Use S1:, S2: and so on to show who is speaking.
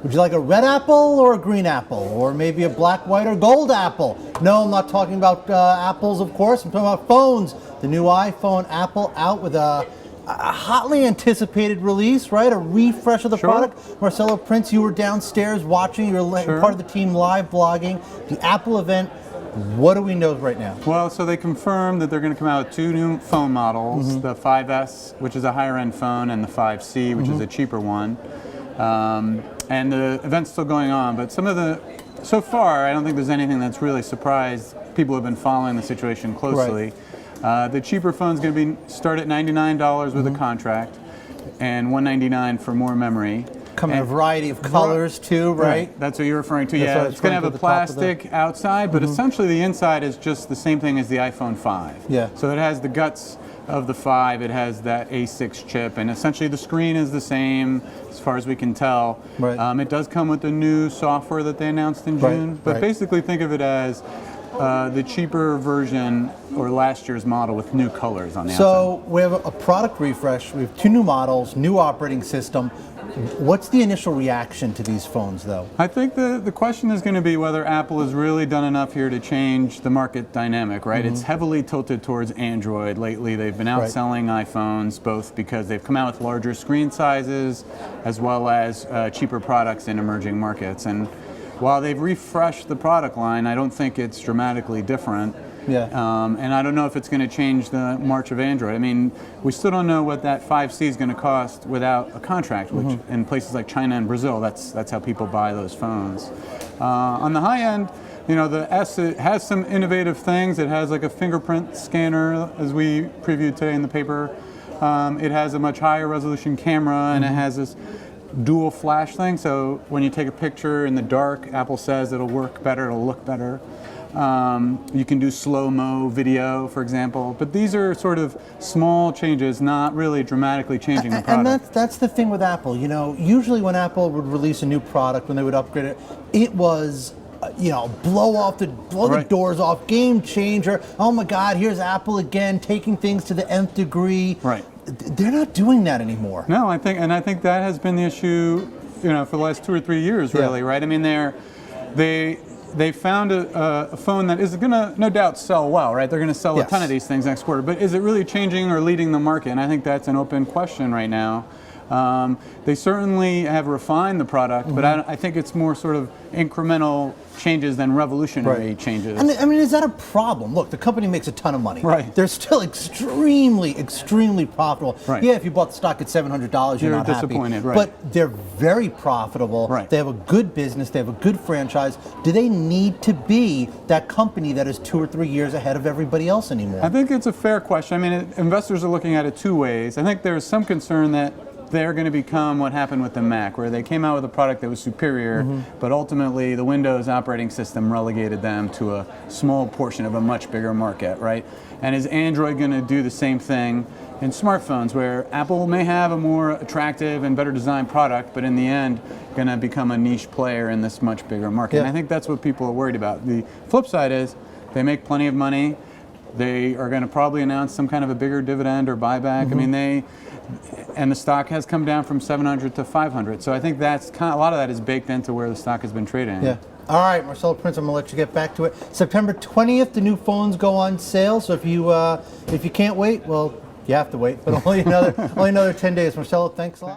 S1: Would you like a red apple or a green apple? Or maybe a black, white, or gold apple? No, I'm not talking about apples, of course. I'm talking about phones. The new iPhone, Apple out with a hotly anticipated release, right? A refresh of the product. Marcelo Prince, you were downstairs watching. You were part of the team live blogging. The Apple event. What do we know right now?
S2: Well, so they confirmed that they're going to come out with 2 new phone models, the 5S, which is a higher end phone, and the 5C, which is a cheaper one. And the event's still going on, but so far, I don't think there's anything that's really surprised people who have been following the situation closely. The cheaper phone's going to start at $99 with a contract, and $199 for more memory.
S1: Come in a variety of colors too, right?
S2: That's what you're referring to. Yeah, it's going to have a plastic outside, but essentially the inside is just the same thing as the iPhone 5.
S1: Yeah.
S2: So it has the guts of the 5, it has that A6 chip, and essentially the screen is the same as far as we can tell.
S1: Right.
S2: It does come with the new software that they announced in June, but basically think of it as the cheaper version or last year's model with new colors on the outside.
S1: So we have a product refresh. We have 2 new models, new operating system. What's the initial reaction to these phones, though?
S2: I think the question is going to be whether Apple has really done enough here to change the market dynamic, right? It's heavily tilted towards Android lately. They've been outselling iPhones, both because they've come out with larger screen sizes as well as cheaper products in emerging markets. And while they've refreshed the product line, I don't think it's dramatically different.
S1: Yeah.
S2: And I don't know if it's going to change the march of Android. I mean, we still don't know what that 5C is going to cost without a contract, which in places like China and Brazil, that's how people buy those phones. On the high end, you know, the S, it has some innovative things. It has like a fingerprint scanner, as we previewed today in the paper. It has a much higher resolution camera, and it has this dual flash thing. So when you take a picture in the dark, Apple says it'll work better, it'll look better. You can do slow-mo video, for example, but these are sort of small changes, not really dramatically changing the product.
S1: And that's the thing with Apple. You know, usually when Apple would release a new product, when they would upgrade it, it was, you know, blow the doors off, game changer. Oh my God, here's Apple again, taking things to the nth degree.
S2: Right.
S1: They're not doing that anymore.
S2: No, I think that has been the issue, you know, for the last 2 or 3 years, really, right? I mean, they found a phone that is going to, no doubt, sell well, right? They're going to sell a ton of these things next quarter. But is it really changing or leading the market? And I think that's an open question right now. They certainly have refined the product, but I think it's more sort of incremental changes than revolutionary changes.
S1: And I mean, is that a problem? Look, the company makes a ton of money.
S2: Right.
S1: They're still extremely, extremely profitable.
S2: Right.
S1: Yeah, if you bought the stock at $700, you're not
S2: disappointed,
S1: happy.
S2: right.
S1: But they're very profitable.
S2: Right.
S1: They have a good business. They have a good franchise. Do they need to be that company that is 2 or 3 years ahead of everybody else anymore?
S2: I think it's a fair question. I mean, investors are looking at it 2 ways. I think there's some concern that they're going to become what happened with the Mac, where they came out with a product that was superior, but ultimately the Windows operating system relegated them to a small portion of a much bigger market, right? And is Android going to do the same thing in smartphones, where Apple may have a more attractive and better designed product, but in the end going to become a niche player in this much bigger market? And I think that's what people are worried about. The flip side is they make plenty of money. They are going to probably announce some kind of a bigger dividend or buyback. I mean, and the stock has come down from 700 to 500. So I think that's a lot of that is baked into where the stock has been trading.
S1: Yeah. All right, Marcelo Prince, I'm gonna let you get back to it. September 20th, the new phones go on sale. So if you can't wait, well, you have to wait. But only another 10 days. Marcelo, thanks a lot.